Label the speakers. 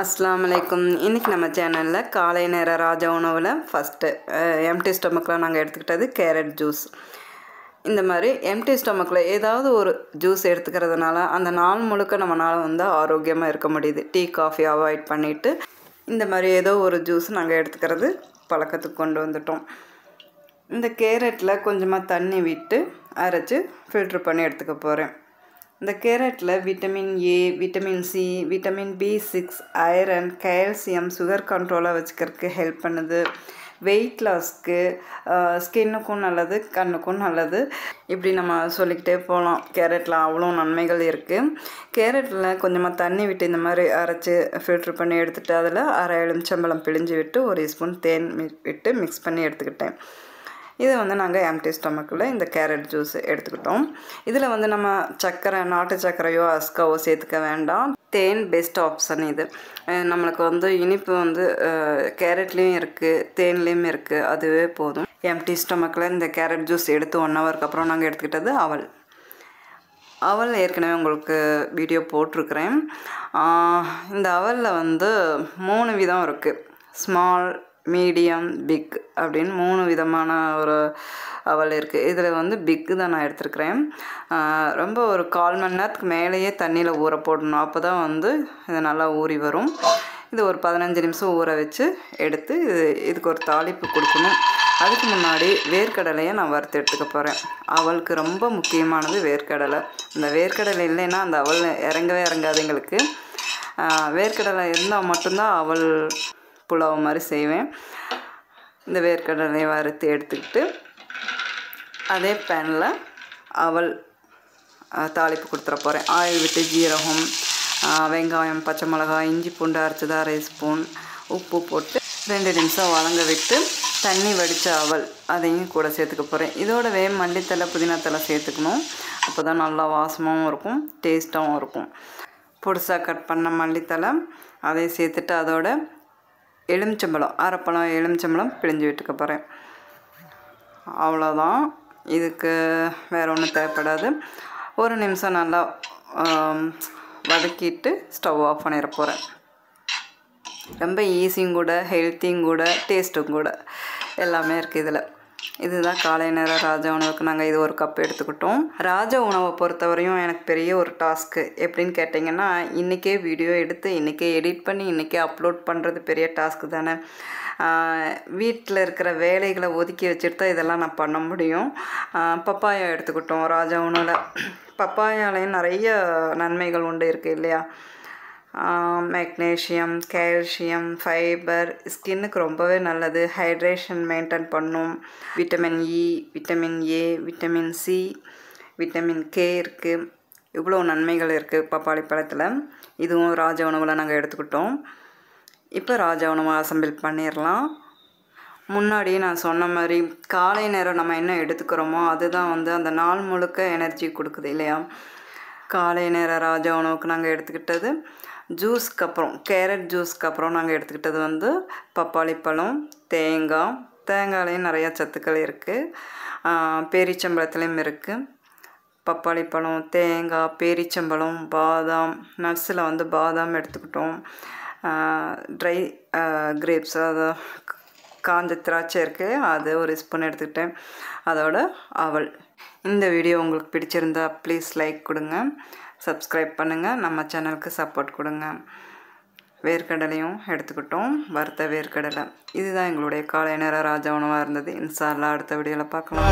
Speaker 1: அஸ்ஸலாமு அலைக்கும். இன்றைக்கி நம்ம சேனலில் காலை நேர ராஜா உணவில் ஃபஸ்ட்டு எம்டி ஸ்டொமக்கில் நாங்கள் எடுத்துக்கிட்டது கேரட் ஜூஸ். இந்த மாதிரி எம்டி ஸ்டொமக்கில் ஏதாவது ஒரு ஜூஸ் எடுத்துக்கிறதுனால அந்த நாள் முழுக்க நம்மளால் ஆரோக்கியமாக இருக்க முடியுது. டீ காஃபி அவாய்ட் பண்ணிவிட்டு இந்த மாதிரி ஏதோ ஒரு ஜூஸ் நாங்கள் எடுத்துக்கிறது பழக்கத்துக்கு கொண்டு வந்துட்டோம். இந்த கேரட்டில் கொஞ்சமாக தண்ணி விட்டு அரைச்சி ஃபில்ட்ரு பண்ணி எடுத்துக்க போகிறேன். இந்த கேரட்டில் vitamin A, vitamin C, vitamin B6, iron, calcium sugar கண்ட்ரோலாக வச்சுக்கிறதுக்கு ஹெல்ப் பண்ணுது. வெயிட் லாஸ்க்கு, ஸ்கின்னுக்கும் நல்லது, கண்ணுக்கும் நல்லது. இப்படி நம்ம சொல்லிக்கிட்டே போகலாம். கேரட்டில் அவ்வளோ நன்மைகள் இருக்குது. கேரட்டில் கொஞ்சமாக தண்ணி விட்டு இந்த மாதிரி அரைச்சி ஃபில்ட்ரு பண்ணி எடுத்துகிட்டு அதில் அரை எலுமிச்சம்பழம் பிழிஞ்சு விட்டு 1 ஸ்பூன் தேன் விட்டு மிக்ஸ் பண்ணி எடுத்துக்கிட்டேன். இதை நாங்கள் எம்டி ஸ்டொமக்கில் இந்த கேரட் ஜூஸ் எடுத்துக்கிட்டோம். இதில் நம்ம சர்க்கரை, நாட்டு சர்க்கரையோ அஸ்காவோ சேர்த்துக்க வேண்டாம். தேன் பெஸ்ட் ஆப்ஷன். இது நம்மளுக்கு இனிப்பு கேரட்லேயும் இருக்குது, தேன்லேயும் இருக்குது. அதுவே போதும். எம்டி ஸ்டொமக்கில் இந்த கேரட் ஜூஸ் எடுத்து 1 ஹவருக்கு அப்புறம் நாங்கள் எடுத்துக்கிட்டது அவல் ஏற்கனவே உங்களுக்கு வீடியோ போட்டிருக்கிறேன். இந்த அவலில் 3 விதம் இருக்குது. ஸ்மால், மீடியம், பிக் அப்படின்னு 3 விதமான ஒரு அவல் இருக்குது. இதில் பிக்கு தான் நான் எடுத்துருக்கிறேன். ரொம்ப ஒரு 1/4 மணி நேரத்துக்கு மேலேயே தண்ணியில் ஊற போடணும். அப்போ தான் இது நல்லா ஊறி வரும். இது ஒரு 15 நிமிஷம் ஊற வச்சு எடுத்து இதுக்கு ஒரு தாளிப்பு கொடுக்கணும். அதுக்கு முன்னாடி வேர்க்கடலையை நான் வறுத்து எடுத்துக்க போகிறேன். அவளுக்கு ரொம்ப முக்கியமானது வேர்க்கடலை. இந்த வேர்க்கடலை இல்லைன்னா அந்த அவல் இறங்கவே இறங்காது எங்களுக்கு. வேர்க்கடலை இருந்தால் மட்டும்தான் அவல் புலாவ் மாதிரி செய்வேன். இந்த வேர்க்கடலையை வறுத்து எடுத்துக்கிட்டு அதே பேனில் அவல் தாளிப்பு கொடுத்துட போகிறேன். ஆயில் விட்டு ஜீரகம், வெங்காயம், பச்சை மிளகாய், இஞ்சி பூண்டு அரைச்சது 1/2 ஸ்பூன், உப்பு போட்டு 2 நிமிஷம் வதங்க விட்டு தண்ணி வடித்த அவல் அதையும் கூட சேர்த்துக்க போகிறேன். இதோடவே மல்லித்தலை, புதினா தலை சேர்த்துக்கணும். அப்போ தான் நல்லா வாசமாகவும் இருக்கும், டேஸ்ட்டாகவும் இருக்கும். பொடிசாக கட் பண்ண மல்லித்தலை அதையும் சேர்த்துட்டு அதோட எலுமிச்சம்பழம், அரைப்பழம் எலுமிச்சம்பழம் பிழிஞ்சு விட்டுக்க போகிறேன். அவ்வளோதான். இதுக்கு வேறு ஒன்றும் தேவைப்படாது. 1 நிமிஷம் நல்லா வதக்கிட்டு ஸ்டவ் ஆஃப் பண்ணிட போகிறேன். ரொம்ப ஈஸியும் கூட, ஹெல்த்தியும் கூட, டேஸ்ட்டும் கூட எல்லாமே இருக்குது இதில். இதுதான் காலை நேர ராஜா உணவுக்கு நாங்கள் இது 1 கப் எடுத்துக்கிட்டோம். ராஜா உணவை பொறுத்தவரையும் எனக்கு பெரிய ஒரு டாஸ்க்கு. எப்படின்னு கேட்டிங்கன்னா, இன்றைக்கே வீடியோ எடுத்து இன்றைக்கே எடிட் பண்ணி இன்றைக்கே அப்லோட் பண்ணுறது பெரிய டாஸ்க்கு தானே. வீட்டில் இருக்கிற வேலைகளை ஒதுக்கி வச்சுட்டு தான் இதெல்லாம் நான் பண்ண முடியும். பப்பாயா எடுத்துக்கிட்டோம் ராஜா உணவில். பப்பாயாலையும் நிறைய நன்மைகள் இருக்குது இல்லையா. மெக்னீஷியம், கால்சியம், ஃபைபர், ஸ்கின்னுக்கு ரொம்பவே நல்லது. ஹைட்ரேஷன் மெயின்டைன் பண்ணும். Vitamin E, vitamin A, vitamin C, vitamin K இருக்குது. இவ்வளோ நன்மைகள் இருக்குது பப்பாளி பழத்தில். இதுவும் ராஜா உணவில் நாங்கள் எடுத்துக்கிட்டோம். இப்போ ராஜா உணவை அசம்பிள் பண்ணிடலாம். முன்னாடி நான் சொன்ன மாதிரி காலை நேரம் நம்ம என்ன எடுத்துக்கிறோமோ அதுதான் அந்த நாள் முழுக்க எனர்ஜி கொடுக்குது இல்லையா. காலை நேர ராஜா உணவுக்கு நாங்கள் எடுத்துக்கிட்டது ஜூஸ்க்கு அப்புறம், கேரட் ஜூஸ்க்கு அப்புறம் நாங்கள் எடுத்துக்கிட்டது பப்பாளி பழம், தேங்காய்லேயும் நிறையா சத்துக்கள் இருக்குது. பேரிச்சம்பழத்துலேயும் இருக்குது. பப்பாளி பழம், தேங்காய், பேரிச்சம்பழம், பாதாம், நட்ஸில் பாதாம் எடுத்துக்கிட்டோம். ட்ரை கிரேப்ஸ், அது காஞ்ச திராட்சை இருக்குது, அது 1 ஸ்பூன் எடுத்துக்கிட்டேன். அதோட அவல். இந்த வீடியோ உங்களுக்கு பிடிச்சிருந்தா ப்ளீஸ் லைக் கொடுங்க, சப்ஸ்கிரைப் பண்ணுங்கள், நம்ம சேனலுக்கு சப்போர்ட் கொடுங்க. வேர்க்கடலையும் எடுத்துக்கிட்டோம், வறுத்த வேர்க்கடலை. இதுதான் எங்களுடைய காலை நேர ராஜா உணவாக இருந்தது. இன்ஷா அல்லாஹ் அடுத்த வீடியோவில் பார்க்கலாம்.